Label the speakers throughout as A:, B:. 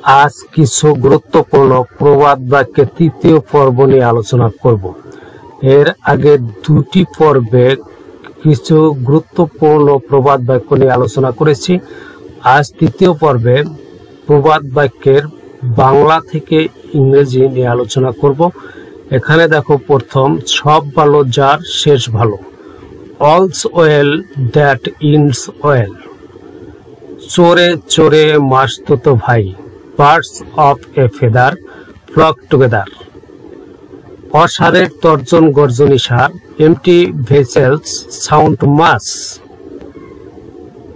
A: আজ কিছু গুরুত্বপূর্ণ প্রবাদ বাক্যের তৃতীয় পর্ব নিয়ে আলোচনা করব। এর আগে দুটি পর্বে কিছু গুরুত্বপূর্ণ প্রবাদ বাক্য নিয়ে আলোচনা করেছি। আজ তৃতীয় পর্বে প্রবাদ বাক্যের বাংলা থেকে ইংরেজি নিয়ে আলোচনা করব। এখানে দেখো, প্রথম, সব ভালো যার শেষ ভালো। All's well that ends well. চোরে চোরে মাসতুতো ভাই। Birds of a feather flock together. অসারের তর্জন গর্জনী সার। Empty vessels sound much.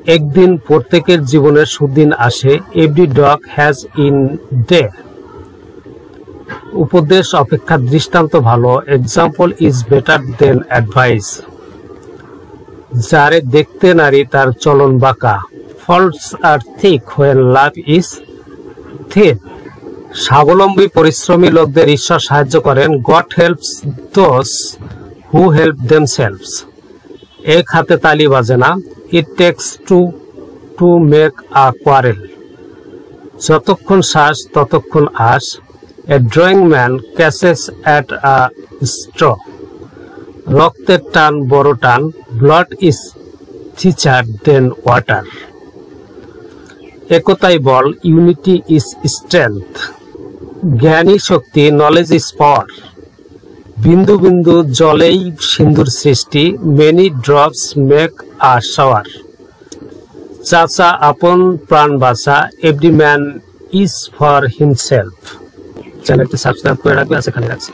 A: একদিন প্রত্যেকের জীবনের সুদিন আসে। Every dog has in day. উপদেশ অপেক্ষা দৃষ্টান্ত ভালো। Example is better than advice. যারে দেখতে নারী তার চলন বাঁকা। Faults are thick when love is thin. স্বাবলম্বী পরিশ্রমী লোকদের ঈশ্বর সাহায্য করেন। God helps those who help themselves. এক হাতে তালি বাজে না। It takes to make a quarrel. যতক্ষণ শ্বাস ততক্ষণ আস। A drowning man catches at a straw. রক্তের টান বড় টান। Blood is thicker than water. একতাই বল। Unity is strength. জ্ঞানী শক্তি। Knowledge is power. বিন্দু বিন্দু জলেই সিন্ধুর সৃষ্টি। Many drops make a shower. চাচা আপন প্রাণ বাঁচা। Every man is for himself. চ্যানেলটি সাবস্ক্রাইব করে রাখবে। আজ এখানে রাখছি।